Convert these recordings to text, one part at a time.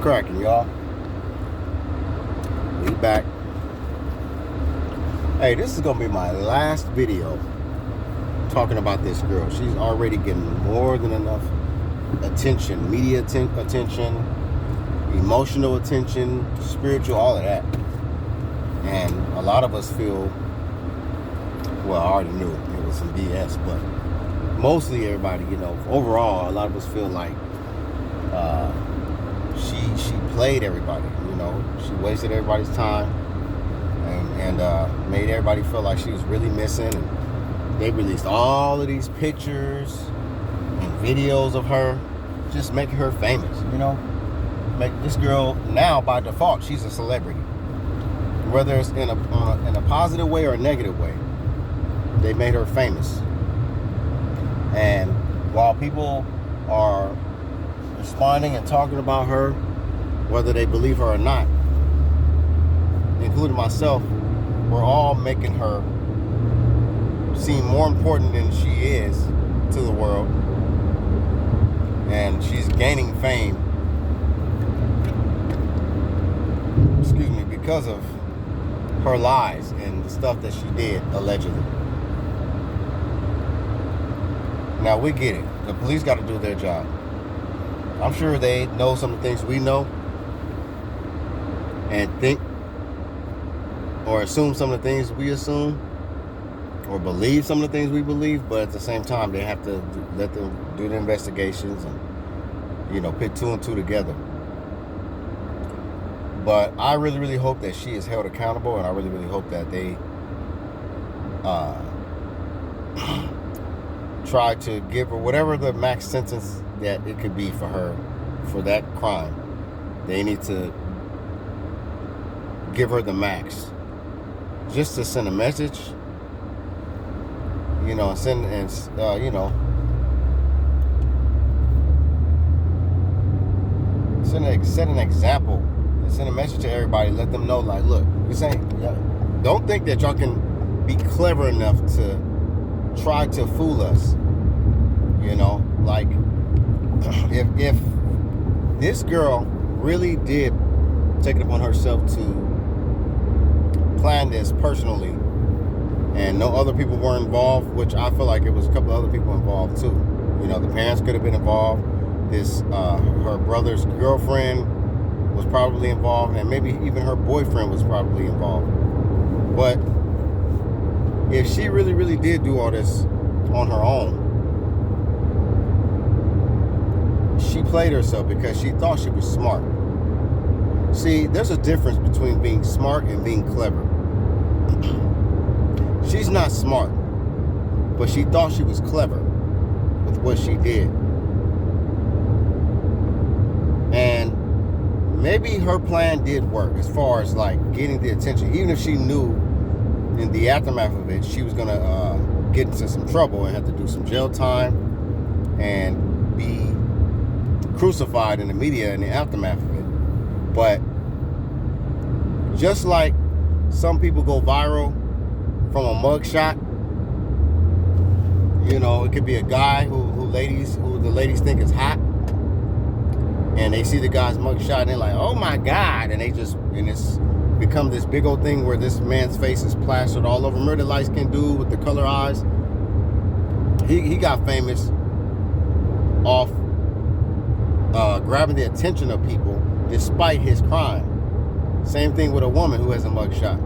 cracking, y'all? We back. Hey, this is gonna be my last video talking about this girl. She's already getting more than enough attention, media attention, emotional attention, spiritual, all of that. And a lot of us feel, well, I already knew it was some BS, but mostly everybody, overall, a lot of us feel like she played everybody. She wasted everybody's time and made everybody feel like she was really missing. And they released all of these pictures and videos of her, just making her famous. Make this girl now by default, she's a celebrity, whether it's in a positive way or a negative way. They made her famous. And while people are responding and talking about her, whether they believe her or not, including myself, we're all making her seem more important than she is to the world. And she's gaining fame, because of her lies and the stuff that she did, allegedly. Now, we get it. The police got to do their job. I'm sure they know some of the things we know and think or assume some of the things we assume or believe some of the things we believe, but at the same time, they have to let them do the investigations and, put two and two together. But I really, really hope that she is held accountable, and I really, really hope that they try to give her whatever the max sentence that it could be for her for that crime. They need to give her the max, just to send a message, set an example and send a message to everybody. Let them know, like, look, don't think that y'all can be clever enough to try to fool us. Like, if this girl really did take it upon herself to plan this personally, and no other people were involved, which I feel like it was a couple other people involved too. The parents could have been involved. Her brother's girlfriend was probably involved, and maybe even her boyfriend was probably involved. But if she really, really did do all this on her own, she played herself because she thought she was smart. See, there's a difference between being smart and being clever. She's not smart, but she thought she was clever with what she did. And maybe her plan did work as far as like getting the attention, even if she knew in the aftermath of it she was gonna get into some trouble and have to do some jail time and be crucified in the media in the aftermath of it. But just like some people go viral from a mugshot, it could be a guy who the ladies think is hot, and they see the guy's mugshot and they're like, oh my God, and it's become this big old thing where this man's face is plastered all over. Remember the light-skinned dude with the color eyes? He got famous off grabbing the attention of people despite his crime. Same thing with a woman who has a mugshot.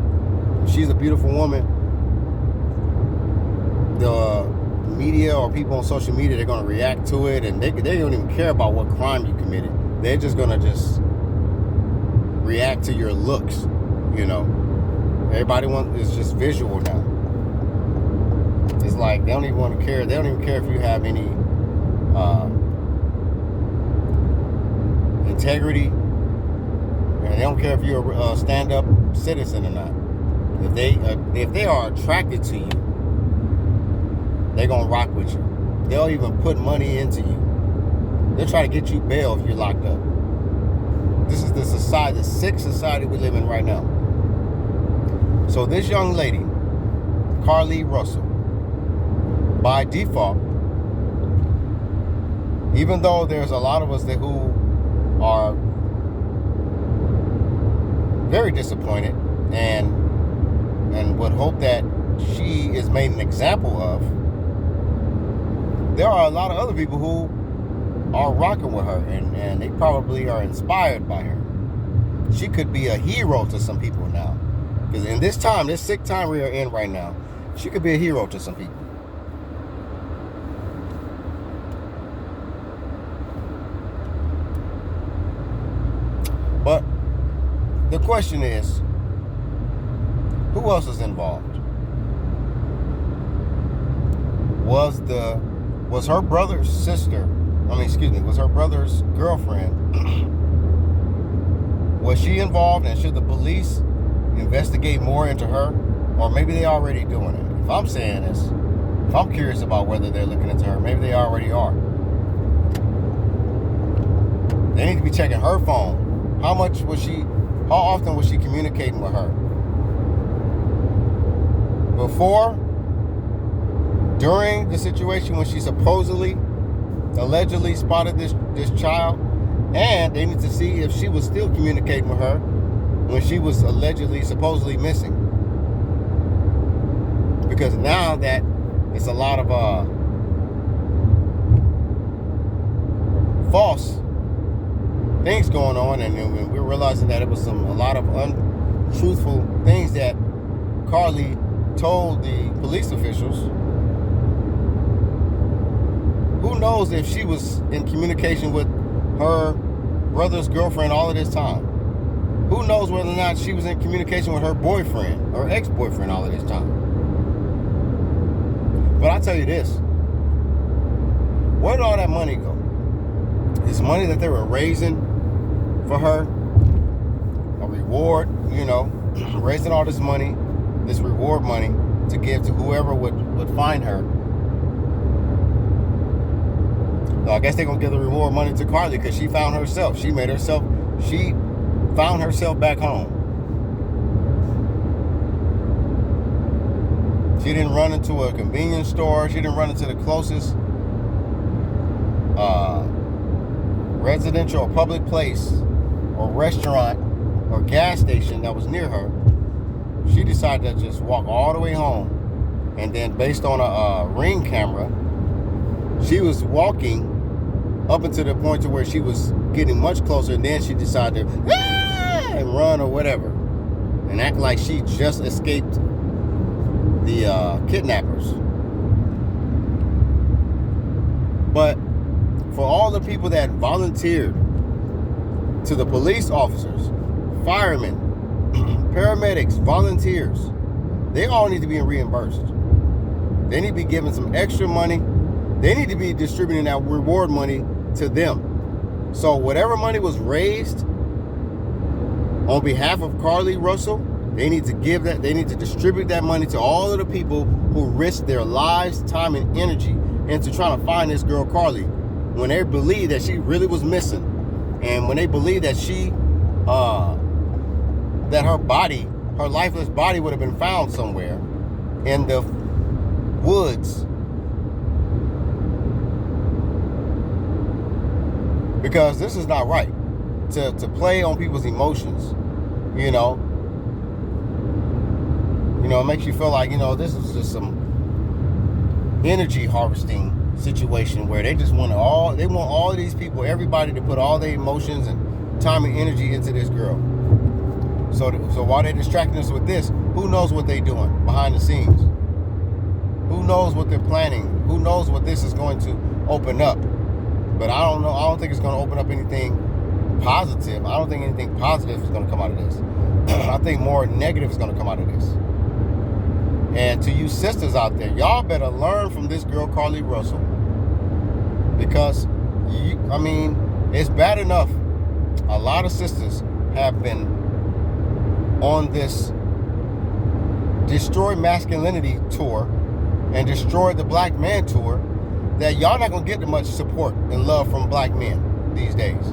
She's a beautiful woman. The media or people on social media, they're going to react to it, and they don't even care about what crime you committed. They're just going to just react to your looks. Everybody is just visual now. It's like they don't even want to care. They don't even care if you have any integrity, and they don't care if you're a stand-up citizen or not. If they are attracted to you, they're gonna rock with you. They'll even put money into you. They'll try to get you bail if you're locked up. This is the sick society we live in right now. So this young lady, Carlee Russell, by default, even though there's a lot of us who are very disappointed and would hope that she is made an example of. There are a lot of other people who are rocking with her, and they probably are inspired by her. She could be a hero to some people now. Because in this time, this sick time we are in right now, she could be a hero to some people. But the question is, who else is involved? Was her brother's was her brother's girlfriend, was she involved, and should the police investigate more into her? Or maybe they already doing it. If I'm saying this, if I'm curious about whether they're looking into her, maybe they already are. They need to be checking her phone. How often was she communicating with her? Before, during the situation when she allegedly spotted this child, and they need to see if she was still communicating with her when she was supposedly missing. Because now that it's a lot of false things going on, and we're realizing that it was a lot of untruthful things that Carlee told the police officials. Who knows if she was in communication with her brother's girlfriend all of this time? Who knows whether or not she was in communication with her boyfriend or ex-boyfriend all of this time? But I'll tell you this. Where did all that money go? This money that they were raising for her, a reward, raising all this money, this reward money to give to whoever would find her. So I guess they're going to give the reward money to Carlee because she found herself. She found herself back home. She didn't run into a convenience store. She didn't run into the closest residential or public place or restaurant or gas station that was near her. She decided to just walk all the way home. And then based on a Ring camera, she was walking up until the point to where she was getting much closer, and then she decided to and run or whatever and act like she just escaped the kidnappers. But for all the people that volunteered, to the police officers, firemen, paramedics, volunteers, they all need to be reimbursed. They need to be given some extra money. They need to be distributing that reward money to them. So whatever money was raised on behalf of Carlee Russell, they need to give that, they need to distribute that money to all of the people who risked their lives, time, and energy into trying to find this girl Carlee when they believed that she really was missing. And when they believed that that her body, her lifeless body, would have been found somewhere in the woods. Because this is not right to play on people's emotions, it makes you feel like, this is just some energy harvesting situation where they just want all of these people, everybody, to put all their emotions and time and energy into this girl. So while they're distracting us with this, who knows what they're doing behind the scenes? Who knows what they're planning? Who knows what this is going to open up? But I don't know. I don't think it's going to open up anything positive. I don't think anything positive is going to come out of this. I think more negative is going to come out of this. And to you sisters out there, y'all better learn from this girl, Carlee Russell. Because, it's bad enough. A lot of sisters have been on this Destroy Masculinity tour and Destroy the Black Man tour, that y'all not going to get much support and love from black men these days.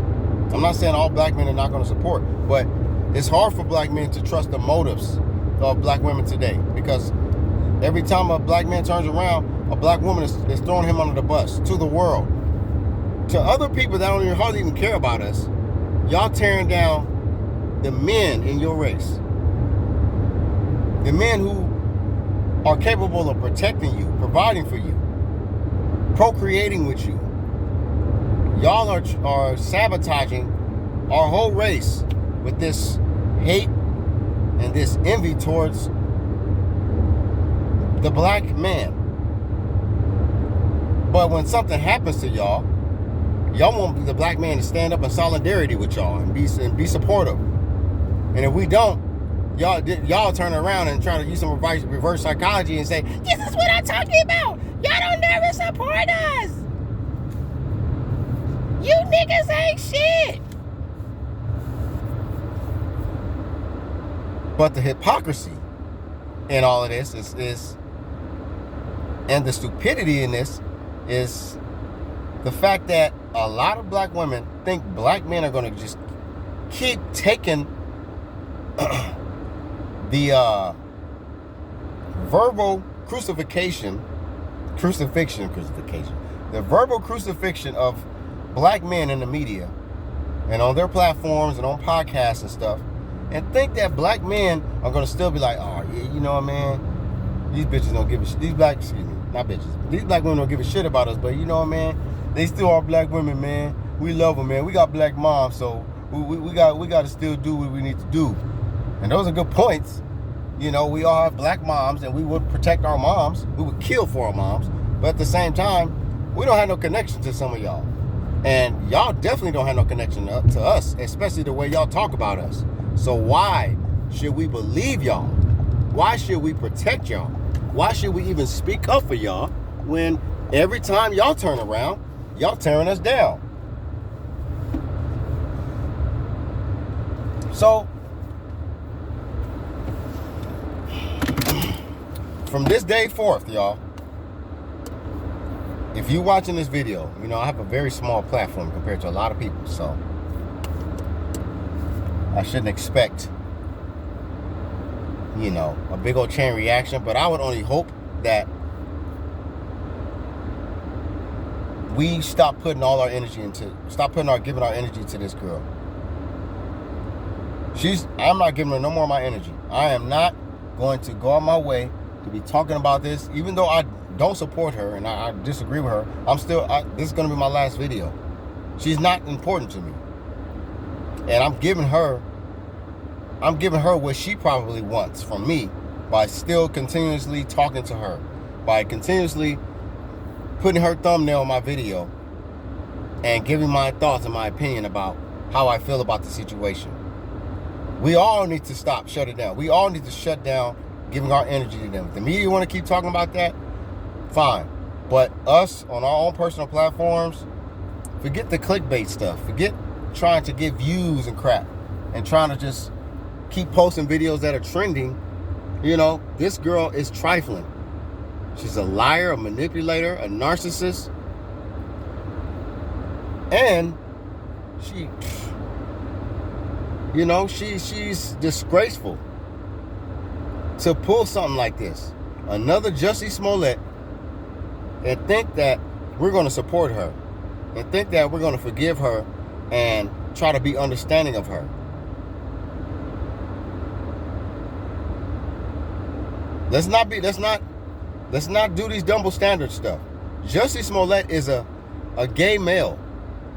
I'm not saying all black men are not going to support, but it's hard for black men to trust the motives of black women today, because every time a black man turns around, a black woman is throwing him under the bus to the world. To other people that don't even hardly even care about us, y'all tearing down the men in your race, the men who are capable of protecting you, providing for you, procreating with you. Y'all are sabotaging our whole race with this hate and this envy towards the black man. But when something happens to y'all want the black man to stand up in solidarity with y'all and be supportive. And if we don't, y'all turn around and try to use some reverse psychology and say, this is what I'm talking about. Y'all don't never support us. You niggas ain't shit. But the hypocrisy in all of this is and the stupidity in this is the fact that a lot of black women think black men are going to just keep taking the verbal crucifixion, the verbal crucifixion of black men in the media and on their platforms and on podcasts and stuff, and think that black men are going to still be like, oh yeah, you know what, man, these bitches don't give a shit. These black women don't give a shit about us, but you know what, man, they still are black women, man. We love them, man. We got black moms, so we got to still do what we need to do. And those are good points. You know, we all have black moms, and we would protect our moms. We would kill for our moms. But at the same time, we don't have no connection to some of y'all. And y'all definitely don't have no connection to us, especially the way y'all talk about us. So why should we believe y'all? Why should we protect y'all? Why should we even speak up for y'all when every time y'all turn around, y'all tearing us down? So, from this day forth, y'all, if you're watching this video, you know, I have a very small platform compared to a lot of people, so I shouldn't expect, you know, a big old chain reaction, but I would only hope that we stop putting giving our energy to this girl. I'm not giving her no more of my energy. I am not going to go out my way to be talking about this, even though I don't support her and I disagree with her. This is going to be my last video. She's not important to me. And I'm giving her what she probably wants from me by still continuously talking to her, by continuously putting her thumbnail on my video and giving my thoughts and my opinion about how I feel about the situation. We all need to shut it down. We all need to shut down giving our energy to them. If the media want to keep talking about that, fine. But us on our own personal platforms, forget the clickbait stuff. Forget trying to get views and crap and trying to just keep posting videos that are trending. You know, this girl is trifling. She's a liar, a manipulator, a narcissist. And she's disgraceful to pull something like this. Another Jussie Smollett, and think that we're going to support her and think that we're going to forgive her and try to be understanding of her. Let's not do these double standard stuff. Jussie Smollett is a gay male,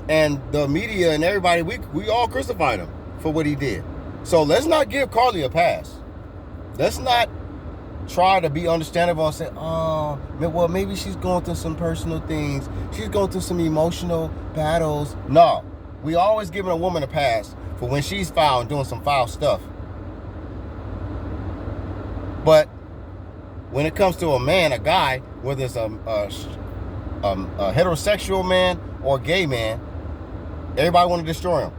and the media and everybody, we all crucified him for what he did. So let's not give Carlee a pass. Let's not try to be understandable and say, oh, well, maybe she's going through some personal things. She's going through some emotional battles. No, we always giving a woman a pass for when she's foul and doing some foul stuff. But when it comes to a man, a guy, whether it's a heterosexual man or gay man, everybody want to destroy him.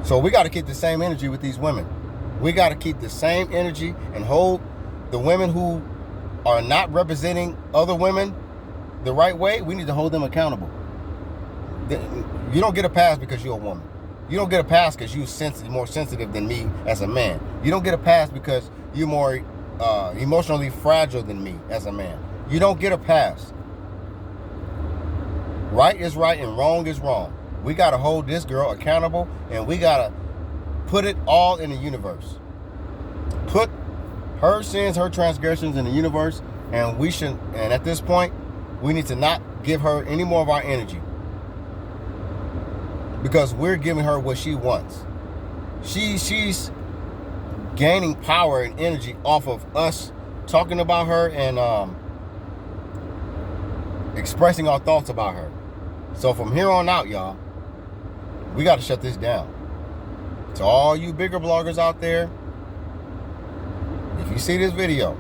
So we got to keep the same energy with these women. We got to keep the same energy and hold the women who are not representing other women the right way. We need to hold them accountable. You don't get a pass because you're a woman. You don't get a pass because you're more sensitive than me as a man. You don't get a pass because you're more emotionally fragile than me as a man. You don't get a pass. Right is right and wrong is wrong. We got to hold this girl accountable, and we got to put it all in the universe. Put her sins, her transgressions in the universe, and at this point, we need to not give her any more of our energy, because we're giving her what she wants. She's gaining power and energy off of us talking about her and expressing our thoughts about her. So from here on out, y'all, we got to shut this down. To all you bigger bloggers out there, if you see this video,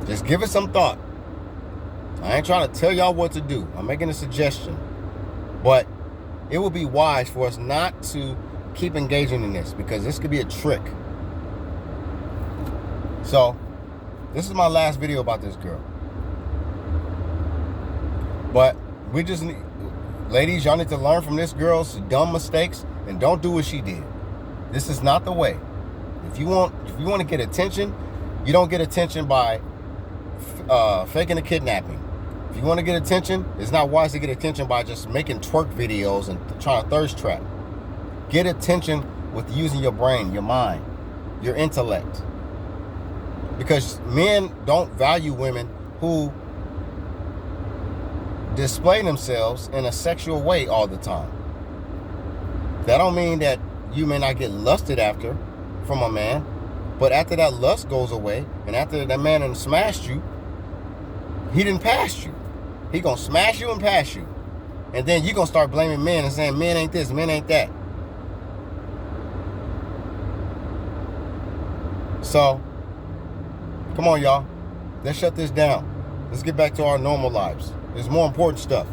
just give it some thought. I ain't trying to tell y'all what to do. I'm making a suggestion. But it would be wise for us not to keep engaging in this, because this could be a trick. So, this is my last video about this girl. But we just need, ladies, y'all need to learn from this girl's dumb mistakes and don't do what she did. This is not the way. If you want to get attention, you don't get attention by faking a kidnapping. If you want to get attention, it's not wise to get attention by just making twerk videos and trying to thirst trap. Get attention with using your brain, your mind, your intellect. Because men don't value women who display themselves in a sexual way all the time. That don't mean that you may not get lusted after from a man, but after that lust goes away, and after that man done smashed you, he didn't pass you. He gonna smash you and pass you. And then you gonna start blaming men and saying, men ain't this, men ain't that. So, come on, y'all. Let's shut this down. Let's get back to our normal lives. There's more important stuff.